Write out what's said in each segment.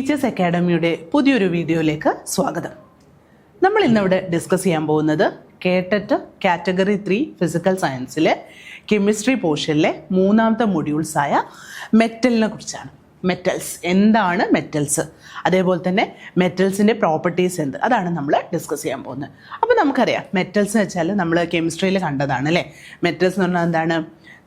Teachers അക്കാഡമിയുടെ പുതിയൊരു വീഡിയോയിലേക്ക് സ്വാഗതം. നമ്മൾ ഇന്നിവിടെ ഡിസ്കസ് ചെയ്യാൻ പോകുന്നത് കേട്ടറ്റ് കാറ്റഗറി 3 ഫിസിക്കൽ സയൻസിലെ കെമിസ്ട്രി പോർഷനിലെ മൂന്നാമത്തെ മൊഡ്യൂൾസായ മെറ്റലിനെ കുറിച്ചാണ്. മെറ്റൽസ് എന്താണ് മെറ്റൽസ്, അതേപോലെ തന്നെ മെറ്റൽസിൻ്റെ പ്രോപ്പർട്ടീസ് എന്ത്, അതാണ് നമ്മൾ ഡിസ്കസ് ചെയ്യാൻ പോകുന്നത്. അപ്പോൾ നമുക്കറിയാം മെറ്റൽസ് എന്ന് വെച്ചാൽ നമ്മൾ കെമിസ്ട്രിയിൽ കണ്ടതാണ് അല്ലേ. മെറ്റൽസ് എന്ന് പറഞ്ഞാൽ എന്താണ്,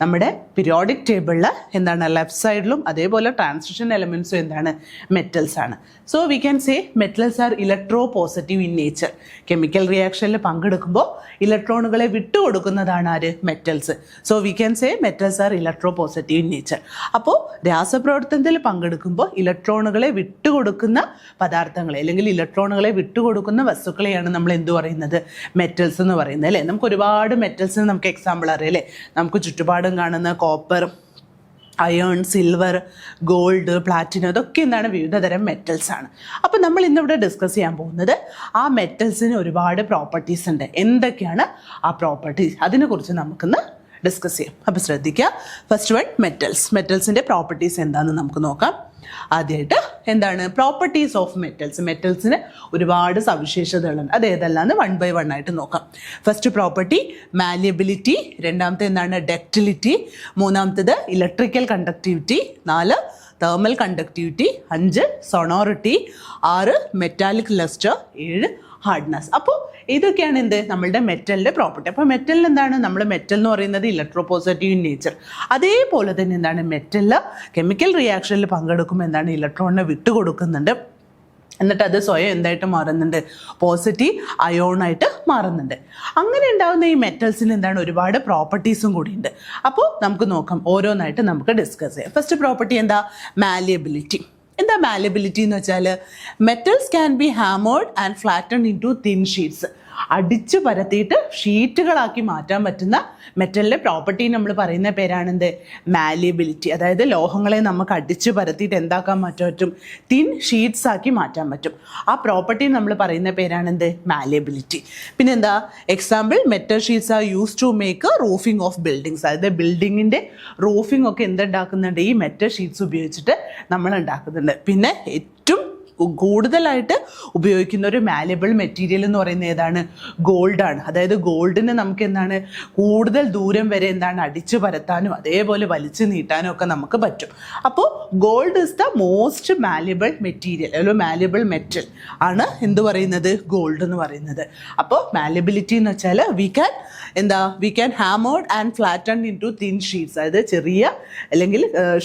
നമ്മുടെ പീരിയോഡിക് ടേബിളിൽ എന്താണ് ലെഫ്റ്റ് സൈഡിലും അതേപോലെ ട്രാൻസിഷൻ എലമെൻറ്റ്സും എന്താണ് മെറ്റൽസ് ആണ്. So we can say metals are electropositive in nature. Chemical റിയാക്ഷനിൽ പങ്കെടുക്കുമ്പോൾ ഇലക്ട്രോണുകളെ വിട്ടുകൊടുക്കുന്നതാണ് ആര്, metals. So we can say metals are electropositive in nature. അപ്പോൾ രാസപ്രവർത്തനത്തിൽ പങ്കെടുക്കുമ്പോൾ ഇലക്ട്രോണുകളെ വിട്ടുകൊടുക്കുന്ന പദാർത്ഥങ്ങളെ അല്ലെങ്കിൽ ഇലക്ട്രോണുകളെ വിട്ടുകൊടുക്കുന്ന വസ്തുക്കളെയാണ് നമ്മൾ എന്ത് പറയുന്നത്, മെറ്റൽസ് എന്ന് പറയുന്നത് അല്ലേ. നമുക്ക് ഒരുപാട് മെറ്റൽസിന് നമുക്ക് എക്സാമ്പിൾ അറിയാം അല്ലേ. നമുക്ക് ചുറ്റുപാടും കാണുന്ന copper, iron, silver, gold, platinum, ഇതൊക്കെ എന്താണ് വിവിധതരം മെറ്റൽസ് ആണ്. അപ്പോൾ നമ്മൾ ഇന്നിവിടെ ഡിസ്കസ് ചെയ്യാൻ പോകുന്നത് ആ മെറ്റൽസിന് ഒരുപാട് പ്രോപ്പർട്ടീസ് ഉണ്ട്. എന്തൊക്കെയാണ് ആ പ്രോപ്പർട്ടീസ്, അതിനെക്കുറിച്ച് നമുക്കിന്ന് ഡിസ്കസ് ചെയ്യാം. അപ്പോൾ ശ്രദ്ധിക്കുക. First one metals. മെറ്റൽസിൻ്റെ പ്രോപ്പർട്ടീസ് എന്താണെന്ന് നമുക്ക് നോക്കാം. ആദ്യമായിട്ട് എന്താണ് പ്രോപ്പർട്ടീസ് ഓഫ് മെറ്റൽസ്. മെറ്റൽസിന് ഒരുപാട് സവിശേഷതകളുണ്ട്. അത് ഏതെല്ലാന്ന് 1 by 1 ആയിട്ട് നോക്കാം. ഫസ്റ്റ് പ്രോപ്പർട്ടി മാലിയബിലിറ്റി, രണ്ടാമത്തെ എന്താണ് ഡക്റ്റിലിറ്റി, മൂന്നാമത്തേത് electrical conductivity, 4 thermal conductivity, 5 sonority, 6 metallic lustre, 7 hardness. അപ്പോൾ ഇതൊക്കെയാണ് എന്ത് നമ്മളുടെ മെറ്റലിൻ്റെ പ്രോപ്പർട്ടി. അപ്പോൾ മെറ്റലിൽ എന്താണ്, നമ്മൾ മെറ്റൽ എന്ന് പറയുന്നത് ഇലക്ട്രോ പോസിറ്റീവ് ഇൻ നേച്ചർ. അതേപോലെ തന്നെ എന്താണ് മെറ്റലിൽ കെമിക്കൽ റിയാക്ഷനിൽ പങ്കെടുക്കുമ്പോൾ എന്താണ് ഇലക്ട്രോണിനെ വിട്ടുകൊടുക്കുന്നുണ്ട്. എന്നിട്ട് അത് സ്വയം എന്തായിട്ട് മാറുന്നുണ്ട്, പോസിറ്റീവ് അയോണായിട്ട് മാറുന്നുണ്ട്. അങ്ങനെ ഉണ്ടാകുന്ന ഈ മെറ്റൽസിന് എന്താണ് ഒരുപാട് പ്രോപ്പർട്ടീസും കൂടിയുണ്ട്. അപ്പോൾ നമുക്ക് നോക്കാം, ഓരോന്നായിട്ട് നമുക്ക് ഡിസ്കസ് ചെയ്യാം. ഫസ്റ്റ് പ്രോപ്പർട്ടി എന്താ, മാലിയബിലിറ്റി. എന്താ മാലിയബിലിറ്റി എന്ന് വെച്ചാൽ metals can be hammered and flatten into thin sheets. അടിച്ചു പരത്തിയിട്ട് ഷീറ്റുകളാക്കി മാറ്റാൻ പറ്റുന്ന മെറ്റലിൻ്റെ പ്രോപ്പർട്ടി നമ്മൾ പറയുന്ന പേരാണെന്ത്, മാലിയബിലിറ്റി. അതായത് ലോഹങ്ങളെ നമുക്ക് അടിച്ചു പരത്തിയിട്ട് എന്താക്കാൻ പറ്റും, തിൻ ഷീറ്റ്സ് ആക്കി മാറ്റാൻ പറ്റും. ആ പ്രോപ്പർട്ടി നമ്മൾ പറയുന്ന പേരാണെന്ത്, മാലിയബിലിറ്റി. പിന്നെന്താ example, metal sheets are use to make roofing of buildings. അതായത് ബിൽഡിങ്ങിൻ്റെ റൂഫിംഗ് ഒക്കെ എന്തുണ്ടാക്കുന്നുണ്ട്, ഈ മെറ്റൽ ഷീറ്റ്സ് ഉപയോഗിച്ചിട്ട് നമ്മൾ ഉണ്ടാക്കുന്നുണ്ട്. പിന്നെ ഏറ്റവും കൂടുതലായിട്ട് ഉപയോഗിക്കുന്ന ഒരു മാലിയബിൾ മെറ്റീരിയൽ എന്ന് പറയുന്നത് ഏതാണ്, ഗോൾഡാണ്. അതായത് ഗോൾഡിന് നമുക്ക് എന്താണ് കൂടുതൽ ദൂരം വരെ എന്താണ് അടിച്ചു പരത്താനും അതേപോലെ വലിച്ചു നീട്ടാനും ഒക്കെ നമുക്ക് പറ്റും. അപ്പോൾ gold is the most malleable material, അല്ലെങ്കിൽ മാലിയബിൾ മെറ്റൽ ആണ് എന്ത് പറയുന്നത്, ഗോൾഡ് എന്ന് പറയുന്നത്. അപ്പോൾ മാലിയബിലിറ്റി എന്ന് വെച്ചാൽ we can hammered and flatten into thin sheets. അതായത് ചെറിയ അല്ലെങ്കിൽ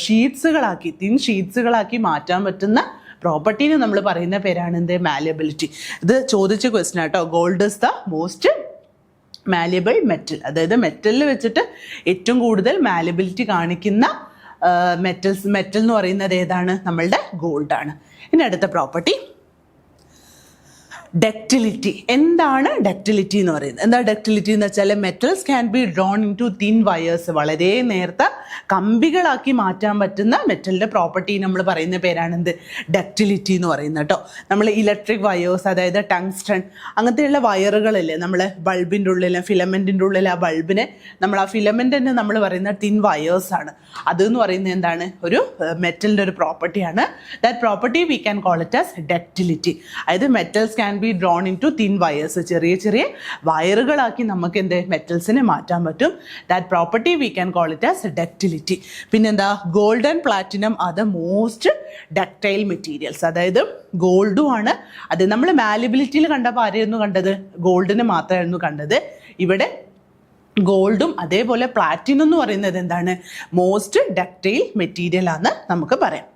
ഷീറ്റ്സുകളാക്കി തിൻ ഷീറ്റ്സുകളാക്കി മാറ്റാൻ പറ്റുന്ന പ്രോപ്പർട്ടീന് നമ്മൾ പറയുന്ന പേരാണ് എന്ത്, മാലിയബിലിറ്റി. ഇത് ചോദിച്ച ക്വസ്റ്റ്യൻ ആട്ടോ. Gold is the most malleable metal. അതായത് മെറ്റലിൽ വെച്ചിട്ട് ഏറ്റവും കൂടുതൽ മാലിയബിലിറ്റി കാണിക്കുന്ന മെറ്റൽ എന്ന് പറയുന്നത് ഏതാണ്, നമ്മളുടെ ഗോൾഡാണ്. ഇനി അടുത്ത പ്രോപ്പർട്ടി ഡക്റ്റിലിറ്റി. എന്താണ് ഡക്റ്റിലിറ്റി എന്ന് പറയുന്നത്, എന്താ ഡക്റ്റിലിറ്റി എന്ന് വെച്ചാൽ metals can be drawn into thin wires. വളരെ നേർത്ത കമ്പികളാക്കി മാറ്റാൻ പറ്റുന്ന മെറ്റലിൻ്റെ പ്രോപ്പർട്ടി നമ്മൾ പറയുന്ന പേരാണ് എന്ത്, ഡക്റ്റിലിറ്റി എന്ന് പറയുന്നത് കേട്ടോ. നമ്മൾ ഇലക്ട്രിക് വയേഴ്സ്, അതായത് ടങ്സ്റ്റൺ അങ്ങനത്തെയുള്ള വയറുകളില്ലേ നമ്മൾ ബൾബിൻ്റെ ഉള്ളിൽ, ഫിലമെൻറ്റിൻ്റെ ഉള്ളിൽ, ആ ബൾബിനെ നമ്മൾ ആ ഫിലമെൻ്റ് തന്നെ നമ്മൾ പറയുന്ന തിൻ വയേഴ്സാണ്. അതെന്ന് പറയുന്നത് എന്താണ്, ഒരു മെറ്റലിൻ്റെ ഒരു പ്രോപ്പർട്ടിയാണ്. That property we can call it as ductility. അതായത് metals can be drawn into thin wires. ചെറിയ ചെറിയ വയറുകളാക്കി നമുക്ക് എന്ത് മെറ്റൽസിനെ മാറ്റാൻ പറ്റും. That property we can call it as ductility. പിന്നെന്താ, gold and platinum are the most ductile materials. അതായത് ഗോൾഡും ആണ്. അത് നമ്മൾ മാലിയബിലിറ്റിയിൽ കണ്ടപ്പോൾ ആരെയായിരുന്നു കണ്ടത്, ഗോൾഡിന് മാത്രമായിരുന്നു കണ്ടത്. ഇവിടെ ഗോൾഡും അതേപോലെ പ്ലാറ്റിനം എന്ന് പറയുന്നത് എന്താണ്, മോസ്റ്റ് ഡക്റ്റൈൽ മെറ്റീരിയൽ ആണെന്ന് നമുക്ക് പറയാം.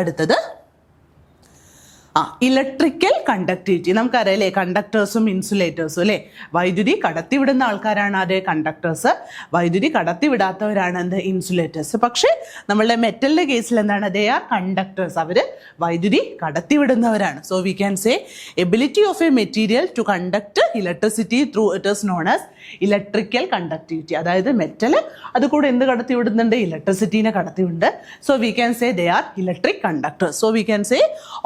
അടുത്തത് ഇലക്ട്രിക്കൽ കണ്ടക്ടിവിറ്റി. നമുക്കറിയാം അല്ലേ, കണ്ടക്ടേഴ്സും ഇൻസുലേറ്റേഴ്സും അല്ലേ. വൈദ്യുതി കടത്തിവിടുന്ന ആൾക്കാരാണ് അത് കണ്ടക്ടേഴ്സ്, വൈദ്യുതി കടത്തിവിടാത്തവരാണ് എന്ത്, ഇൻസുലേറ്റേഴ്സ്. പക്ഷേ നമ്മളുടെ മെറ്റലിൻ്റെ കേസിൽ എന്താണ്, ദേ ആർ കണ്ടക്ടേഴ്സ്. അവർ വൈദ്യുതി കടത്തിവിടുന്നവരാണ്. So we can say ability of a material to conduct electricity through it is known as electrical conductivity. അതായത് മെറ്റൽ അത് കൂടെ എന്ത് കടത്തിവിടുന്നുണ്ട്, ഇലക്ട്രിസിറ്റീനെ കടത്തിവിടുന്നുണ്ട്. So we can say they are electric conductors. So we can say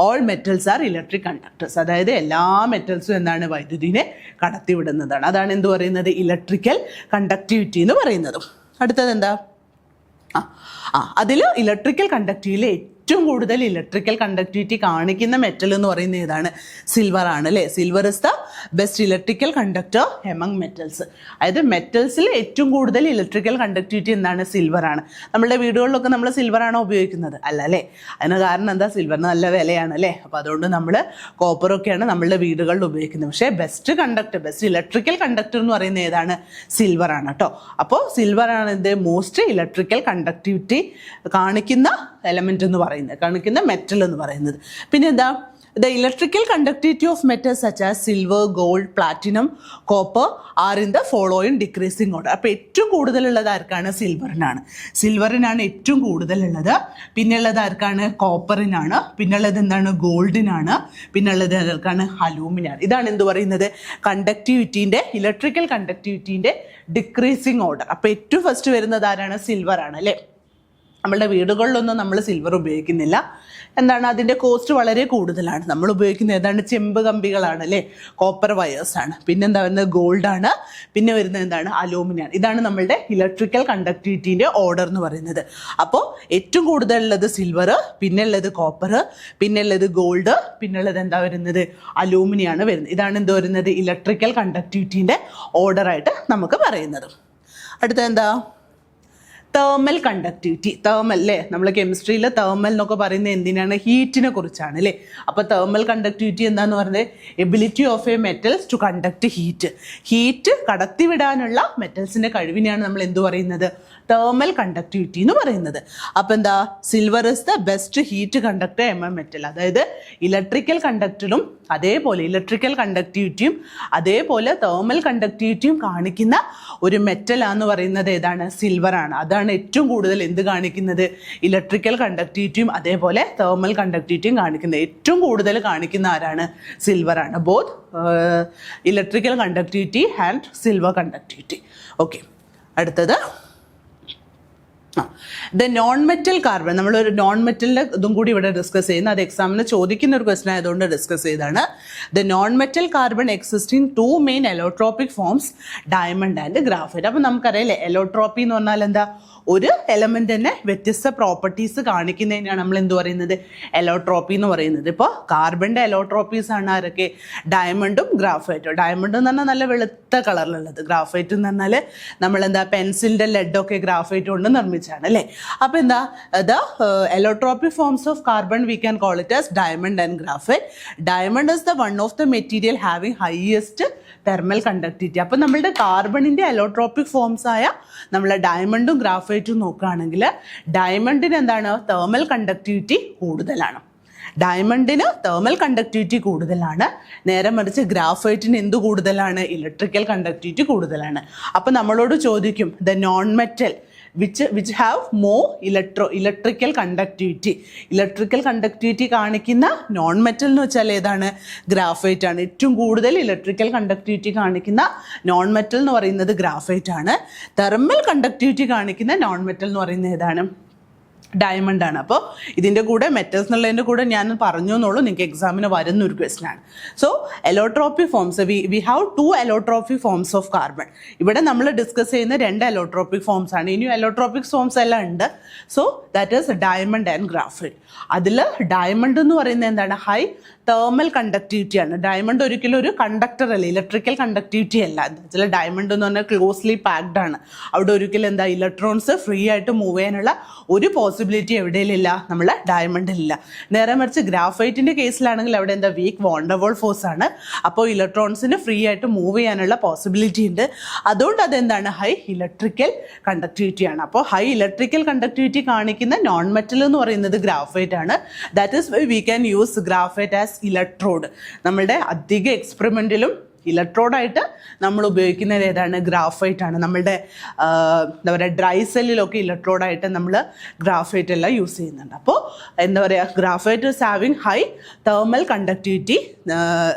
all metals are electric conductors. അതായത് എല്ലാ മെറ്റൽസും എന്താണ്, വൈദ്യുതിനെ കടത്തിവിടുന്നതാണ്. അതാണ് എന്ത് പറയുന്നത്, ഇലക്ട്രിക്കൽ കണ്ടക്ടിവിറ്റി എന്ന് പറയുന്നതും. അടുത്തത് എന്താ, അതിൽ ഇലക്ട്രിക്കൽ കണ്ടക്ടിവിറ്റിയിലെ ഏറ്റവും കൂടുതൽ ഇലക്ട്രിക്കൽ കണ്ടക്ടിവിറ്റി കാണിക്കുന്ന മെറ്റൽ എന്ന് പറയുന്നത് ഏതാണ്? സിൽവർ ആണ് അല്ലേ? Silver is the best electrical conductor among metals. അതായത് മെറ്റൽസിൽ ഏറ്റവും കൂടുതൽ ഇലക്ട്രിക്കൽ കണ്ടക്ടിവിറ്റി എന്താണ്? സിൽവർ ആണ്. നമ്മുടെ വീടുകളിലൊക്കെ നമ്മൾ സിൽവർ ആണോ ഉപയോഗിക്കുന്നത്? അല്ല അല്ലേ? അതിന് കാരണം എന്താ? സിൽവറിന് നല്ല വിലയാണ് അല്ലേ? അപ്പോൾ അതുകൊണ്ട് നമ്മൾ കോപ്പറൊക്കെയാണ് നമ്മളുടെ വീടുകളിൽ ഉപയോഗിക്കുന്നത്. പക്ഷേ ബെസ്റ്റ് ഇലക്ട്രിക്കൽ കണ്ടക്ടർ എന്ന് പറയുന്നത് ഏതാണ്? സിൽവർ ആണ് കേട്ടോ. അപ്പോൾ സിൽവർ ആണ് ഇത് മോസ്റ്റ് ഇലക്ട്രിക്കൽ കണ്ടക്ടിവിറ്റി കാണിക്കുന്ന എലമെന്റ് എന്ന് പറയുന്നത്, കാണിക്കുന്ന മെറ്റൽ എന്ന് പറയുന്നത്. പിന്നെ എന്താ? The electrical conductivity of metals such as silver, gold, platinum, copper are in the following decreasing order. അപ്പോൾ ഏറ്റവും കൂടുതലുള്ളത് ആർക്കാണ്? സിൽവറിനാണ്. സിൽവറിനാണ് ഏറ്റവും കൂടുതലുള്ളത്. പിന്നെയുള്ളത് ആർക്കാണ്? കോപ്പറിനാണ്. പിന്നെയുള്ളത് എന്താണ്? ഗോൾഡിനാണ്. പിന്നെയുള്ളത് ആർക്കാണ്? അലൂമിനാണ്. ഇതാണ് എന്ത് പറയുന്നത്? കണ്ടക്ടിവിറ്റീൻ്റെ, ഇലക്ട്രിക്കൽ കണ്ടക്ടിവിറ്റീൻ്റെ ഡിക്രീസിങ് ഓർഡർ. അപ്പോൾ ഏറ്റവും ഫസ്റ്റ് വരുന്നത് ആരാണ്? സിൽവർ ആണ് അല്ലേ? നമ്മളുടെ വീടുകളിലൊന്നും നമ്മൾ സിൽവർ ഉപയോഗിക്കുന്നില്ല. എന്താണ്? അതിൻ്റെ കോസ്റ്റ് വളരെ കൂടുതലാണ്. നമ്മൾ ഉപയോഗിക്കുന്നത് ഏതാണ്? ചെമ്പ് കമ്പികളാണ് അല്ലേ? കോപ്പർ വയേഴ്സാണ്. പിന്നെ എന്താ വരുന്നത്? ഗോൾഡാണ്. പിന്നെ വരുന്നത് എന്താണ്? അലൂമിനിയാണ്. ഇതാണ് നമ്മളുടെ ഇലക്ട്രിക്കൽ കണ്ടക്ടിവിറ്റീൻ്റെ ഓർഡർ എന്ന് പറയുന്നത്. അപ്പോൾ ഏറ്റവും കൂടുതലുള്ളത് സിൽവർ, പിന്നെ ഉള്ളത് കോപ്പർ, പിന്നെ ഉള്ളത് ഗോൾഡ്, പിന്നെ ഉള്ളത് എന്താ വരുന്നത്? അലൂമിനിയാണ് വരുന്നത്. ഇതാണ് എന്ത് വരുന്നത്? ഇലക്ട്രിക്കൽ കണ്ടക്ടിവിറ്റീൻ്റെ ഓർഡറായിട്ട് നമുക്ക് പറയുന്നത്. അടുത്ത എന്താ? Thermal conductivity. തേർമൽ അല്ലേ? നമ്മൾ കെമിസ്ട്രിയിൽ തേർമൽ എന്നൊക്കെ പറയുന്നത് എന്തിനാണ്? ഹീറ്റിനെ കുറിച്ചാണ് അല്ലേ? അപ്പോൾ തേർമൽ കണ്ടക്ടിവിറ്റി എന്താന്ന് പറയുന്നത്? Ability of a metals to conduct heat. Heat കടത്തിവിടാനുള്ള മെറ്റൽസിൻ്റെ കഴിവിനെയാണ് നമ്മൾ എന്ത് പറയുന്നത്? തേർമൽ കണ്ടക്ടിവിറ്റി എന്ന് പറയുന്നത്. അപ്പോൾ എന്താ? Silver is the best heat conductor among metal. അതായത് ഇലക്ട്രിക്കൽ കണ്ടക്ടറും അതേപോലെ ഇലക്ട്രിക്കൽ കണ്ടക്ടിവിറ്റിയും അതേപോലെ തേർമൽ കണ്ടക്ടിവിറ്റിയും കാണിക്കുന്ന ഒരു മെറ്റലാന്ന് പറയുന്നത് ഏതാണ്? സിൽവർ ആണ്. അതാണ് ഏറ്റവും കൂടുതൽ എന്ത് കാണിക്കുന്നത്? ഇലക്ട്രിക്കൽ കണ്ടക്ടിവിറ്റിയും അതേപോലെ തേർമൽ കണ്ടക്ടിവിറ്റിയും കാണിക്കുന്നത്. ഏറ്റവും കൂടുതൽ കാണിക്കുന്ന ആരാണ്? സിൽവർ ആണ്. Both electrical conductivity and silver conductivity. Okay, അടുത്തത് ദ നോൺ മെറ്റൽ കാർബൺ. നമ്മളൊരു നോൺ മെറ്റലിൻ്റെ ഇതും കൂടി ഇവിടെ ഡിസ്കസ് ചെയ്യുന്നത്. അത് എക്സാമിന് ചോദിക്കുന്ന ഒരു ക്വസ്റ്റൻ ആയതുകൊണ്ട് ഡിസ്കസ് ചെയ്താണ്. The non metal carbon existing two main allotropic forms, diamond and graphite. അപ്പം നമുക്കറിയാലേ എലോട്രോപ്പി എന്ന് പറഞ്ഞാൽ എന്താ? ഒരു എലമെന്റ് തന്നെ വ്യത്യസ്ത പ്രോപ്പർട്ടീസ് കാണിക്കുന്നതിനാണ് നമ്മൾ എന്ത് പറയുന്നത്? എലോട്രോപ്പി എന്ന് പറയുന്നത്. ഇപ്പോൾ കാർബണിൻ്റെ എലോട്രോപ്പീസ് ആണ് ആരൊക്കെ? ഡയമണ്ടും ഗ്രാഫൈറ്റും. ഡയമണ്ട് എന്ന് പറഞ്ഞാൽ നല്ല വെളുത്ത കളറിലുള്ളത്. ഗ്രാഫൈറ്റ് എന്ന് പറഞ്ഞാൽ നമ്മളെന്താ പെൻസിലിൻ്റെ ലെഡൊക്കെ ഗ്രാഫൈറ്റ് കൊണ്ട് നിർമ്മിച്ചാണ് അല്ലേ? അപ്പോൾ എന്താ? The allotropic forms of carbon we can call it as diamond and graphite. Diamond is the one of the material having highest thermal conductivity. അപ്പം നമ്മളുടെ കാർബണിൻ്റെ എലോട്രോപ്പിക് ഫോംസ് ആയ നമ്മളെ ഡയമണ്ടും ഗ്രാഫൈറ്റും നോക്കുകയാണെങ്കിൽ ഡയമണ്ടിന് എന്താണ്? തേർമൽ കണ്ടക്ടിവിറ്റി കൂടുതലാണ്. ഡയമണ്ടിന് തേർമൽ കണ്ടക്ടിവിറ്റി കൂടുതലാണ്. നേരെ മറിച്ച് ഗ്രാഫൈറ്റിന് എന്ത് കൂടുതലാണ്? ഇലക്ട്രിക്കൽ കണ്ടക്ടിവിറ്റി കൂടുതലാണ്. അപ്പം നമ്മളോട് ചോദിക്കും the non metal which have more electrical conductivity. Electrical conductivity കാണിക്കുന്ന നോൺ മെറ്റൽ എന്ന് വെച്ചാൽ ഏതാണ്? ഗ്രാഫൈറ്റ് ആണ്. ഏറ്റവും കൂടുതൽ ഇലക്ട്രിക്കൽ കണ്ടക്ടിവിറ്റി കാണിക്കുന്ന നോൺ മെറ്റൽ എന്ന് പറയുന്നത് ഗ്രാഫൈറ്റ് ആണ്. തെർമൽ കണ്ടക്ടിവിറ്റി കാണിക്കുന്ന നോൺ മെറ്റൽ എന്ന് പറയുന്നത് ഏതാണ്? ഡയമണ്ട് ആണ്. അപ്പോൾ ഇതിൻ്റെ കൂടെ മെറ്റൽസ് എന്നുള്ളതിൻ്റെ കൂടെ ഞാൻ പറഞ്ഞു എന്നുള്ളൂ, നിങ്ങൾക്ക് എക്സാമിന് വരുന്ന ഒരു ക്വസ്റ്റൻ ആണ്. So allotropic forms, we have 2 allotropic forms of carbon. ഇവിടെ നമ്മൾ ഡിസ്കസ് ചെയ്യുന്ന 2 എലോട്രോപ്പിക് ഫോംസ് ആണ്. ഇനിയും എലോട്രോപ്പിക് ഫോംസ് എല്ലാം ഉണ്ട്. So that is diamond and graphite. അതിൽ ഡയമണ്ട് എന്ന് പറയുന്നത് എന്താണ്? ഹൈ തേർമൽ കണ്ടക്ടിവിറ്റി ആണ്. ഡയമണ്ട് ഒരിക്കലും ഒരു കണ്ടക്ടർ അല്ല, ഇലക്ട്രിക്കൽ കണ്ടക്ടിവിറ്റി അല്ല. എന്താ വെച്ചാൽ ഡയമണ്ട് എന്ന് പറഞ്ഞാൽ ക്ലോസ്ലി പാക്ഡ് ആണ്. അവിടെ ഒരിക്കലും എന്താ ഇലക്ട്രോൺസ് ഫ്രീ ആയിട്ട് മൂവ് ചെയ്യാനുള്ള ഒരു പോസിബിലിറ്റി എവിടെയിലില്ല? നമ്മളെ ഡയമണ്ടിലില്ല. നേരെ മറിച്ച് ഗ്രാഫൈറ്റിൻ്റെ കേസിലാണെങ്കിൽ അവിടെ എന്താ? വീക്ക് വാണ്ടർവാൾ ഫോഴ്സ് ആണ്. അപ്പോൾ ഇലക്ട്രോൺസിന് ഫ്രീ ആയിട്ട് മൂവ് ചെയ്യാനുള്ള പോസിബിലിറ്റി ഉണ്ട്. അതുകൊണ്ട് അതെന്താണ്? ഹൈ ഇലക്ട്രിക്കൽ കണ്ടക്ടിവിറ്റി ആണ്. അപ്പോൾ ഹൈ ഇലക്ട്രിക്കൽ കണ്ടക്ടിവിറ്റി കാണിക്കുന്ന നോൺ മെറ്റൽ എന്ന് പറയുന്നത് ഗ്രാഫൈറ്റ് ആണ്. That is why we can use graphite as electrode. നമ്മളുടെ അധിക എക്സ്പെരിമെൻറ്റിലും ഇലക്ട്രോഡായിട്ട് നമ്മൾ ഉപയോഗിക്കുന്നത് ഏതാണ്? ഗ്രാഫൈറ്റ് ആണ്. നമ്മളുടെ എന്താ പറയുക ഡ്രൈ സെല്ലിലൊക്കെ ഇലക്ട്രോഡായിട്ട് നമ്മൾ ഗ്രാഫൈറ്റ് എല്ലാം യൂസ് ചെയ്യുന്നുണ്ട്. അപ്പോൾ എന്താ പറയുക graphite is having high thermal conductivity,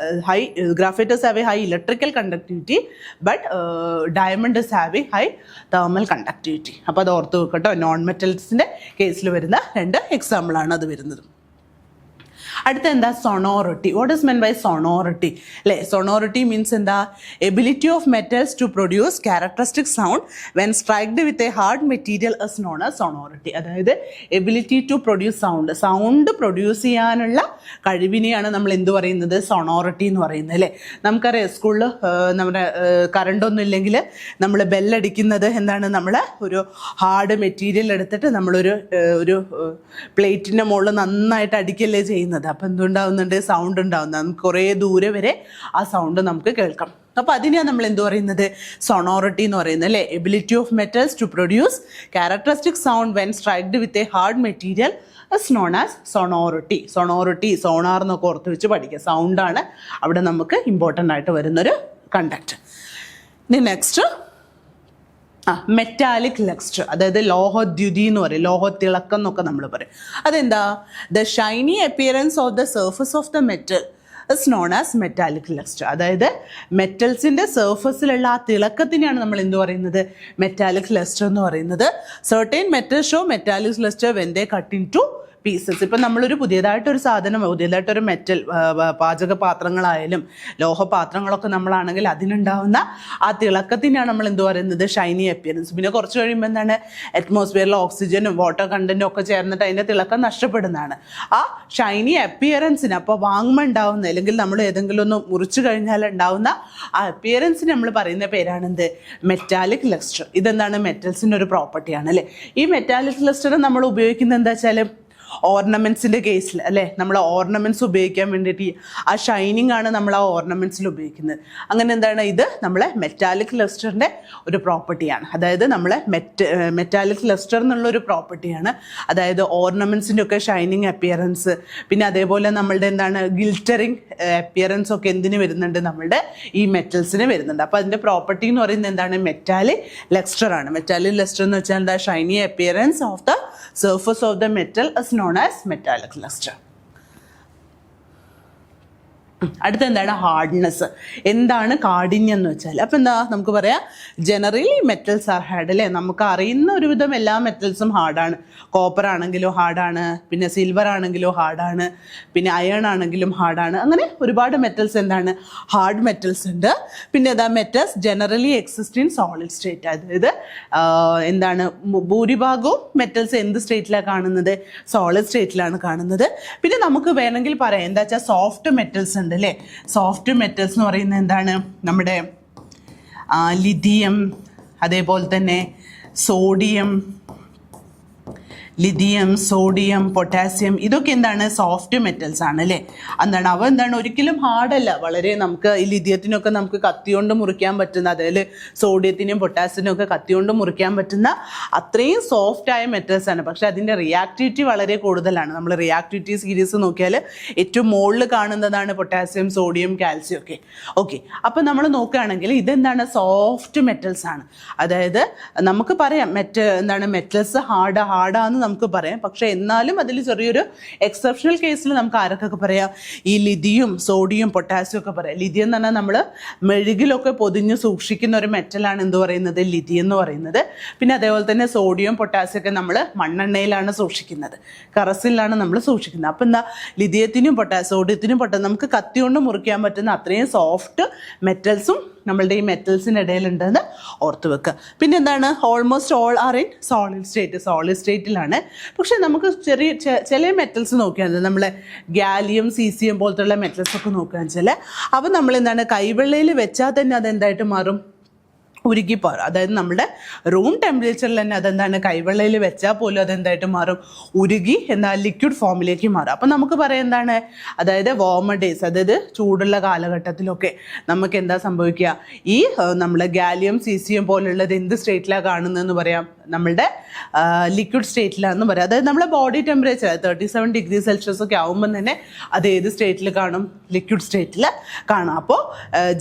graphite is having high electrical conductivity, but diamond is having high thermal conductivity. അപ്പോൾ അത് ഓർത്ത് വെക്കട്ടോ. നോൺ മെറ്റൽസിൻ്റെ കേസിൽ വരുന്ന 2 എക്സാമ്പിളാണ് അത് വരുന്നത്. അടുത്ത എന്താ sonority. What is mean by sonority അല്ലേ? സൊണോറിറ്റി മീൻസ് എന്താ? Ability of metals to produce characteristic sound when striked with a hard material is known as sonority. അതായത് ability to produce sound produce ചെയ്യാനുള്ള കഴിവിനെയാണ് നമ്മൾ എന്ത് പറയുന്നത്? സൊണോറിറ്റി എന്ന് പറയുന്നത് അല്ലേ? നമുക്കറിയാം സ്കൂളിൽ നമ്മുടെ കറണ്ട് ഒന്നും ഇല്ലെങ്കിൽ നമ്മൾ ബെല്ലടിക്കുന്നത് എന്താണ്? നമ്മൾ ഒരു ഹാർഡ് മെറ്റീരിയൽ എടുത്തിട്ട് നമ്മളൊരു ഒരു പ്ലേറ്റിൻ്റെ മുകളിൽ നന്നായിട്ട് അടിക്കല്ലേ ചെയ്യുന്നത്. അപ്പം എന്തുണ്ടാവുന്നുണ്ട്? സൗണ്ട് ഉണ്ടാവുന്നത്. നമുക്ക് കുറേ ദൂരെ വരെ ആ സൗണ്ട് നമുക്ക് കേൾക്കാം. അപ്പോൾ അതിനെയാണ് നമ്മൾ എന്ത് പറയുന്നത്? സൊണോറിറ്റി എന്ന് പറയുന്നത് അല്ലേ? Ability of metals to produce characteristic sound when striked with a hard material is known as sonority. Sonority, sonar എന്നൊക്കെ ഓർത്ത് വെച്ച് പഠിക്കുക. സൗണ്ടാണ് അവിടെ നമുക്ക് ഇമ്പോർട്ടൻ്റ് ആയിട്ട് വരുന്നൊരു കണ്ടക്ട്. ഇനി നെക്സ്റ്റ് മെറ്റാലിക് ലക്സ്റ്റർ, അതായത് ലോഹദ്യുതി എന്ന് പറയും, ലോഹത്തിളക്കം എന്നൊക്കെ നമ്മൾ പറയും. അതെന്താ? The shiny appearance of the surface of the metal is known as metallic lustre. അതായത് മെറ്റൽസിൻ്റെ സർഫസിലുള്ള ആ തിളക്കത്തിനെയാണ് നമ്മൾ എന്ത് പറയുന്നത്? മെറ്റാലിക് ലക്സ്റ്റർ എന്ന് പറയുന്നത്. Certain metal show metallic lustre when they cut into pieces. ഇപ്പം നമ്മളൊരു പുതിയതായിട്ടൊരു സാധനം, പുതിയതായിട്ടൊരു മെറ്റൽ പാചക പാത്രങ്ങളായാലും ലോഹപാത്രങ്ങളൊക്കെ നമ്മളാണെങ്കിൽ അതിനുണ്ടാവുന്ന ആ തിളക്കത്തിനാണ് നമ്മൾ എന്ത് പറയുന്നത്? ഷൈനി അപ്പിയറൻസ്. പിന്നെ കുറച്ച് കഴിയുമ്പോൾ എന്താണ്? അറ്റ്മോസ്ഫിയറിലെ ഓക്സിജനും വാട്ടർ കണ്ടൻറ്റും ഒക്കെ ചേർന്നിട്ട് അതിൻ്റെ തിളക്കം നഷ്ടപ്പെടുന്നതാണ്. ആ ഷൈനി അപ്പിയറൻസിന് അപ്പോൾ വാങ്ങുമ്പോൾ ഉണ്ടാവുന്ന, അല്ലെങ്കിൽ നമ്മൾ ഏതെങ്കിലും ഒന്ന് മുറിച്ച് കഴിഞ്ഞാൽ ഉണ്ടാവുന്ന ആ അപ്പിയറൻസിന് നമ്മൾ പറയുന്ന പേരാണെന്ത്? മെറ്റാലിക് ലക്സ്റ്റർ. ഇതെന്താണ്? മെറ്റൽസിൻ്റെ ഒരു പ്രോപ്പർട്ടിയാണ് അല്ലേ? ഈ മെറ്റാലിക് ലക്സ്റ്റർ നമ്മൾ ഉപയോഗിക്കുന്നത് എന്താ വെച്ചാൽ ഓർണമെൻറ്റ്സിൻ്റെ കേസിൽ അല്ലേ? നമ്മൾ ഓർണമെൻറ്റ്സ് ഉപയോഗിക്കാൻ വേണ്ടിയിട്ട് ആ ഷൈനിങ് ആണ് നമ്മൾ ആ ഓർണമെൻറ്റ്സിൽ ഉപയോഗിക്കുന്നത്. അങ്ങനെ എന്താണ്? ഇത് നമ്മളെ മെറ്റാലിക് ലസ്റ്ററിൻ്റെ ഒരു പ്രോപ്പർട്ടിയാണ്. അതായത് നമ്മളെ മെറ്റാലിക് ലസ്റ്റർ എന്നുള്ളൊരു പ്രോപ്പർട്ടിയാണ്. അതായത് ഓർണമെൻറ്റ്സിൻ്റെ ഒക്കെ ഷൈനിങ് അപ്പിയറൻസ്, പിന്നെ അതേപോലെ നമ്മളുടെ എന്താണ് ഗിൽറ്ററിങ് അപ്പിയറൻസ് ഒക്കെ എന്തിന് വരുന്നുണ്ട്? നമ്മളുടെ ഈ മെറ്റൽസിന് വരുന്നുണ്ട്. അപ്പോൾ അതിൻ്റെ പ്രോപ്പർട്ടി എന്ന് പറയുന്നത് എന്താണ്? മെറ്റാലിക് ലസ്റ്റർ ആണ്. മെറ്റാലിക് ലസ്റ്റർ എന്ന് വെച്ചാൽ എന്താ? Shiny appearance of the surface of the metal is known as metallic luster. അടുത്ത എന്താണ്? ഹാർഡ്നെസ്. എന്താണ് കാഠിന്യം എന്ന് വെച്ചാൽ? അപ്പം എന്താ നമുക്ക് പറയാം? ജനറലി മെറ്റൽസ് ആർ ഹാർഡ് അല്ലേ? നമുക്ക് അറിയുന്ന ഒരുവിധം എല്ലാ മെറ്റൽസും ഹാർഡാണ്. കോപ്പർ ആണെങ്കിലും ഹാർഡാണ്, പിന്നെ സിൽവർ ആണെങ്കിലും ഹാർഡാണ്, പിന്നെ അയൺ ആണെങ്കിലും ഹാർഡാണ്. അങ്ങനെ ഒരുപാട് മെറ്റൽസ് എന്താണ്? ഹാർഡ് മെറ്റൽസ് ഉണ്ട്. പിന്നെ എന്താ? Metals generally exist in solid state. അതായത് എന്താണ്? ഭൂരിഭാഗവും മെറ്റൽസ് എന്ത് സ്റ്റേറ്റിലാണ് കാണുന്നത്? സോളിഡ് സ്റ്റേറ്റിലാണ് കാണുന്നത്. പിന്നെ നമുക്ക് വേണമെങ്കിൽ പറയാം എന്താ വെച്ചാൽ സോഫ്റ്റ് മെറ്റൽസ് ഉണ്ട് അല്ലേ? സോഫ്റ്റ് മെറ്റൽസ് എന്ന് പറയുന്നത് എന്താണ്? നമ്മുടെ ലിഥിയം, അതേപോലെ തന്നെ സോഡിയം, പൊട്ടാസ്യം, ഇതൊക്കെ എന്താണ്? സോഫ്റ്റ് മെറ്റൽസ് ആണ് അല്ലേ? എന്താണ്? അവ എന്താണ്? ഒരിക്കലും ഹാർഡല്ല. വളരെ നമുക്ക് ഈ ലിഥിയത്തിനൊക്കെ നമുക്ക് കത്തിയോണ്ട് മുറിക്കാൻ പറ്റുന്ന, അതായത് സോഡിയത്തിനും പൊട്ടാസ്യത്തിനും ഒക്കെ കത്തിയോണ്ട് മുറിക്കാൻ പറ്റുന്ന അത്രയും സോഫ്റ്റായ മെറ്റൽസ് ആണ്. പക്ഷെ അതിൻ്റെ റിയാക്ടിവിറ്റി വളരെ കൂടുതലാണ്. നമ്മൾ റിയാക്ടിവിറ്റി സീരീസ് നോക്കിയാൽ ഏറ്റവും മുകളിൽ കാണുന്നതാണ് പൊട്ടാസ്യം, സോഡിയം, കാൽസ്യം ഒക്കെ. ഓക്കെ, അപ്പം നമ്മൾ നോക്കുകയാണെങ്കിൽ ഇതെന്താണ്? സോഫ്റ്റ് മെറ്റൽസ് ആണ്. അതായത് നമുക്ക് പറയാം മെറ്റൽസ് ഹാർഡാന്ന് നമുക്ക് പറയാം. പക്ഷെ എന്നാലും അതിൽ ചെറിയൊരു എക്സെപ്ഷണൽ കേസിൽ നമുക്ക് ആരൊക്കെ പറയാം? ഈ ലിഥിയം, സോഡിയം, പൊട്ടാസ്യം ഒക്കെ പറയാം. ലിഥിയം എന്ന് പറഞ്ഞാൽ നമ്മൾ മെഴുകിലൊക്കെ പൊതിഞ്ഞ് സൂക്ഷിക്കുന്ന ഒരു മെറ്റലാണ് എന്ത് പറയുന്നത്? ലിഥിയം എന്ന് പറയുന്നത്. പിന്നെ അതേപോലെ തന്നെ സോഡിയം, പൊട്ടാസ്യം ഒക്കെ നമ്മൾ മണ്ണെണ്ണയിലാണ് സൂക്ഷിക്കുന്നത്, കറസിലാണ് നമ്മൾ സൂക്ഷിക്കുന്നത്. അപ്പം എന്താ? ലിഥിയത്തിനും സോഡിയത്തിനും നമുക്ക് കത്തി കൊണ്ട് മുറിക്കാൻ പറ്റുന്ന അത്രയും സോഫ്റ്റ് മെറ്റൽസും നമ്മളുടെ ഈ മെറ്റൽസിൻ്റെ ഇടയിലുണ്ടെന്ന് ഓർത്ത് വെക്കുക. പിന്നെ എന്താണ്? Almost all are in solid സ്റ്റേറ്റിലാണ്. പക്ഷെ നമുക്ക് ചില മെറ്റൽസ് നോക്കുകയാണെങ്കിൽ നമ്മളെ ഗാലിയം, സീസിയം പോലത്തുള്ള മെറ്റൽസ് ഒക്കെ നോക്കുകയാണെന്ന് വെച്ചാൽ അവ നമ്മൾ എന്താണ്? കൈവെള്ളയിൽ വെച്ചാൽ തന്നെ അതെന്തായിട്ട് മാറും? ഉരുകിപ്പോറും. അതായത് നമ്മുടെ റൂം ടെമ്പറേച്ചറിൽ തന്നെ അതെന്താണ്? കൈവെള്ളയിൽ വെച്ചാൽ പോലും അതെന്തായിട്ട് മാറും? ഉരുകി ലിക്വിഡ് ഫോമിലേക്ക് മാറും. അപ്പം നമുക്ക് പറയാം എന്താണ്? അതായത് വാർമർ ഡേയ്സ്, അതായത് ചൂടുള്ള കാലഘട്ടത്തിലൊക്കെ നമുക്ക് എന്താ സംഭവിക്കുക? ഈ നമ്മളെ ഗാലിയം, സീസിയം പോലുള്ളത് എന്ത് സ്റ്റേറ്റിലാണ് കാണുന്നതെന്ന് പറയാം? നമ്മളുടെ ലിക്വിഡ് സ്റ്റേറ്റിലാണെന്ന് പറയാം. അതായത് നമ്മുടെ ബോഡി ടെമ്പറേച്ചർ 37 ഡിഗ്രി സെൽഷ്യസ് ഒക്കെ ആകുമ്പോൾ തന്നെ അത് ഏത് സ്റ്റേറ്റിൽ കാണും? ലിക്വിഡ് സ്റ്റേറ്റിൽ കാണും. അപ്പോൾ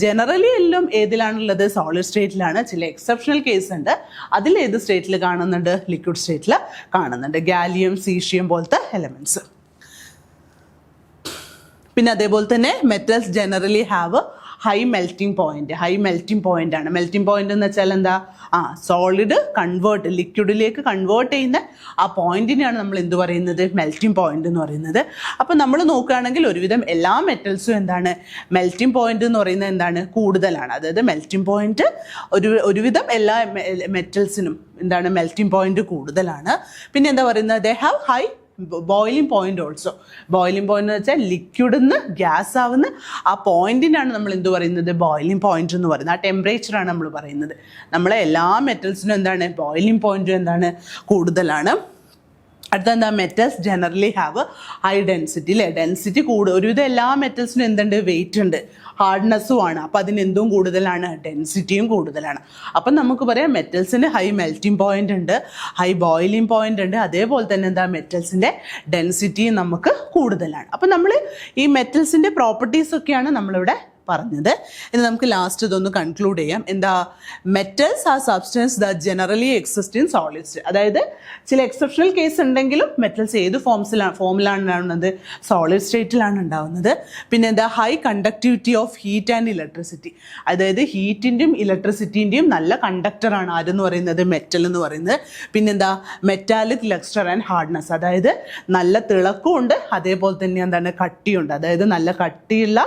ജനറലി എല്ലാം ഏതിലാണുള്ളത്? സോളിഡ് സ്റ്റേറ്റിലാണ്. ചില എക്സെപ്ഷണൽ കേസ് ഉണ്ട്, അതിൽ ഏത് സ്റ്റേറ്റിൽ കാണുന്നുണ്ട്? ലിക്വിഡ് സ്റ്റേറ്റിൽ കാണുന്നുണ്ട്. ഗാലിയം, സീഷ്യം പോലത്തെ എലമെന്റ്സ്. പിന്നെ അതേപോലെ തന്നെ metals generally have high melting point ആണ്. മെൽറ്റിംഗ് പോയിന്റ് എന്ന് വെച്ചാൽ എന്താ, സോളിഡ് ലിക്വിഡിലേക്ക് കൺവേർട്ട് ചെയ്യുന്ന ആ പോയിന്റിനെയാണ് നമ്മൾ എന്ത് പറയുന്നത്, മെൽറ്റിംഗ് പോയിന്റ് എന്ന് പറയുന്നത്. അപ്പം നമ്മൾ നോക്കുകയാണെങ്കിൽ ഒരുവിധം എല്ലാ മെറ്റൽസും എന്താണ്, മെൽറ്റിംഗ് പോയിന്റ് എന്ന് പറയുന്നത് എന്താണ്, കൂടുതലാണ്. അതായത് മെൽറ്റിംഗ് പോയിന്റ് ഒരുവിധം എല്ലാ മെറ്റൽസിനും എന്താണ്, മെൽറ്റിംഗ് പോയിന്റ് കൂടുതലാണ്. പിന്നെ എന്താ പറയുന്നത്, they have high boiling point also. Boiling point എന്ന് വെച്ചാൽ ലിക്വിഡിൽ നിന്ന് ഗ്യാസ് ആവുന്ന ആ പോയിന്റിനാണ് നമ്മൾ എന്ത് പറയുന്നത്, ബോയിലിംഗ് പോയിന്റ് എന്ന് പറയുന്നത്. ആ ടെമ്പറേച്ചറാണ് നമ്മൾ പറയുന്നത്. നമ്മളെ എല്ലാ മെറ്റൽസിനും എന്താണ്, ബോയിലിംഗ് പോയിന്റ് എന്താണ്, കൂടുതലാണ്. അടുത്ത metals generally have high density അല്ലേ. ഡെൻസിറ്റി ഒരുവിധം എല്ലാ മെറ്റൽസിനും എന്തുണ്ട്, വെയിറ്റ് ഉണ്ട്, ഹാർഡ്നെസ്സും ആണ്. അപ്പം അതിനെന്തും കൂടുതലാണ്, ഡെൻസിറ്റിയും കൂടുതലാണ്. അപ്പം നമുക്ക് പറയാം മെറ്റൽസിന് ഹൈ മെൽറ്റിംഗ് പോയിന്റ് ഉണ്ട്, ഹൈ ബോയിലിംഗ് പോയിന്റ് ഉണ്ട്. അതേപോലെ തന്നെ എന്താ, മെറ്റൽസിൻ്റെ ഡെൻസിറ്റിയും നമുക്ക് കൂടുതലാണ്. അപ്പം നമ്മൾ ഈ മെറ്റൽസിൻ്റെ പ്രോപ്പർട്ടീസൊക്കെയാണ് നമ്മളിവിടെ പറഞ്ഞത്. ഇനി നമുക്ക് ലാസ്റ്റ് ഇതൊന്ന് കൺക്ലൂഡ് ചെയ്യാം. എന്താ, metals are substance that generally exist in solid state. അതായത് ചില എക്സെപ്ഷണൽ കേസ് ഉണ്ടെങ്കിലും മെറ്റൽസ് ഏത് ഫോമിലാണ് ഉണ്ടാവുന്നത്, സോളിഡ് സ്റ്റേറ്റിലാണ് ഉണ്ടാവുന്നത്. പിന്നെ എന്താ, high conductivity of heat and electricity. അതായത് ഹീറ്റിൻ്റെയും ഇലക്ട്രിസിറ്റീൻ്റെയും നല്ല കണ്ടക്ടറാണ് ആരെന്ന് പറയുന്നത്, മെറ്റൽ എന്ന് പറയുന്നത്. പിന്നെന്താ, മെറ്റാലിക് ലക്സ്റ്റർ ആൻഡ് ഹാർഡ്നെസ്. അതായത് നല്ല തിളക്കവും ഉണ്ട്, അതേപോലെ തന്നെ എന്താണ്, കട്ടിയുണ്ട്. അതായത് നല്ല കട്ടിയുള്ള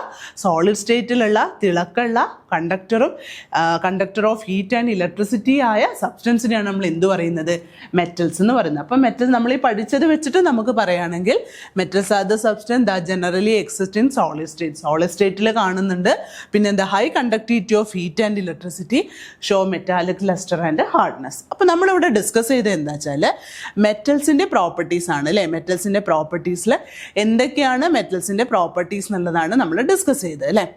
സോളിഡ് സ്റ്റേറ്റ് തിളക്കമുള്ള conductor of heat and electricity ആയ സബ്സ്റ്റൻസിനെയാണ് നമ്മൾ എന്ത് പറയുന്നത്, മെറ്റൽസ് എന്ന് പറയുന്നത്. അപ്പം മെറ്റൽസ് നമ്മൾ ഈ പഠിച്ചത് വെച്ചിട്ട് നമുക്ക് പറയുകയാണെങ്കിൽ metals are the substance that generally exist in solid സ്റ്റേറ്റിൽ കാണുന്നുണ്ട്. പിന്നെ എന്താ, high conductivity of heat and electricity, show metallic lustre and hardness. അപ്പം നമ്മളിവിടെ ഡിസ്കസ് ചെയ്തത് എന്താ വെച്ചാൽ മെറ്റൽസിൻ്റെ പ്രോപ്പർട്ടീസ് ആണ് അല്ലേ. മെറ്റൽസിൻ്റെ പ്രോപ്പർട്ടീസിൽ എന്തൊക്കെയാണ് മെറ്റൽസിൻ്റെ പ്രോപ്പർട്ടീസ് എന്നുള്ളതാണ് നമ്മൾ ഡിസ്കസ് ചെയ്തത് അല്ലേ.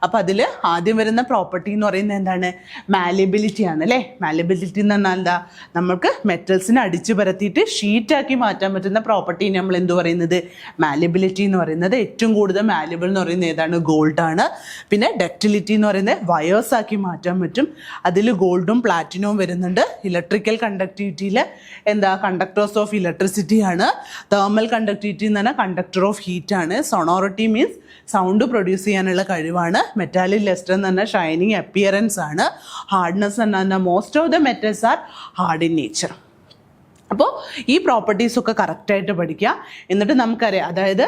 അപ്പം അതിൽ ആദ്യം വരുന്ന പ്രോപ്പർട്ടി എന്ന് പറയുന്നത് എന്താണ്, മാലിബിലിറ്റി ആണ് അല്ലേ. മാലിബിലിറ്റി എന്ന് പറഞ്ഞാൽ എന്താ, നമുക്ക് മെറ്റൽസിനെ അടിച്ചു പരത്തിയിട്ട് ഷീറ്റാക്കി മാറ്റാൻ പറ്റുന്ന പ്രോപ്പർട്ടീനെ നമ്മൾ എന്ത് പറയുന്നത്, മാലിബിലിറ്റി എന്ന് പറയുന്നത്. ഏറ്റവും കൂടുതൽ മാലിബിൾ എന്ന് പറയുന്നത് ഏതാണ്, ഗോൾഡാണ്. പിന്നെ ഡക്റ്റിലിറ്റി എന്ന് പറയുന്നത് വയേഴ്സ് ആക്കി മാറ്റാൻ പറ്റും, അതിൽ ഗോൾഡും പ്ലാറ്റിനവും വരുന്നുണ്ട്. ഇലക്ട്രിക്കൽ കണ്ടക്ടിവിറ്റിയിൽ എന്താ, കണ്ടക്ടേഴ്സ് ഓഫ് ഇലക്ട്രിസിറ്റി ആണ്. തെർമൽ കണ്ടക്ടിവിറ്റി എന്ന് പറഞ്ഞാൽ കണ്ടക്ടർ ഓഫ് ഹീറ്റ് ആണ്. സൊണോറിറ്റി മീൻസ് സൗണ്ട് പ്രൊഡ്യൂസ് ചെയ്യാനുള്ള കഴിവാണ്. മെറ്റാലിക് ലസ്റ്റർ എന്ന് പറഞ്ഞാൽ ഷൈനിങ് അപ്പിയറൻസ് ആണ്. ഹാർഡ്നെസ് എന്ന് പറഞ്ഞാൽ most of the metals are hard in nature. അപ്പോൾ ഈ പ്രോപ്പർട്ടീസൊക്കെ കറക്റ്റായിട്ട് പഠിക്കുക. എന്നിട്ട് നമുക്കറിയാം, അതായത്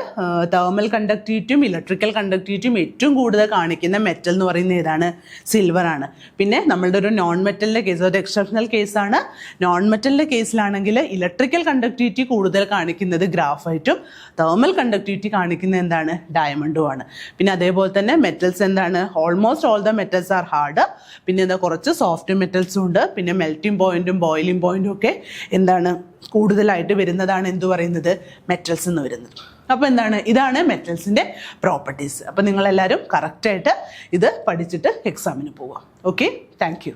തെർമൽ കണ്ടക്ടിവിറ്റിയും ഇലക്ട്രിക്കൽ കണ്ടക്ടിവിറ്റിയും ഏറ്റവും കൂടുതൽ കാണിക്കുന്ന മെറ്റൽ എന്ന് പറയുന്നത് ഏതാണ്, സിൽവറാണ്. പിന്നെ നമ്മളുടെ ഒരു നോൺ മെറ്റലിൻ്റെ കേസ്, ഒരു എക്സെപ്ഷണൽ കേസാണ്. നോൺ മെറ്റലിൻ്റെ കേസിലാണെങ്കിൽ ഇലക്ട്രിക്കൽ കണ്ടക്ടിവിറ്റി കൂടുതൽ കാണിക്കുന്നത് ഗ്രാഫൈറ്റും, തെർമൽ കണ്ടക്ടിവിറ്റി കാണിക്കുന്നത് എന്താണ്, ഡയമണ്ടുമാണ്. പിന്നെ അതേപോലെ തന്നെ മെറ്റൽസ് എന്താണ്, almost all the metals are hard. പിന്നെ എന്താ, കുറച്ച് സോഫ്റ്റ് മെറ്റൽസും ഉണ്ട്. പിന്നെ മെൽറ്റിംഗ് പോയിന്റും ബോയിലിംഗ് പോയിന്റും ഒക്കെ എന്താണ്, കൂടുതലായിട്ട് വരുന്നതാണ് എന്ത് പറയുന്നത്, മെറ്റൽസ് എന്ന് വരുന്നത്. അപ്പോൾ എന്താണ്, ഇതാണ് മെറ്റൽസിൻ്റെ പ്രോപ്പർട്ടീസ്. അപ്പോൾ നിങ്ങളെല്ലാവരും കറക്റ്റായിട്ട് ഇത് പഠിച്ചിട്ട് എക്സാമിന് പോവാം. Okay, thank you.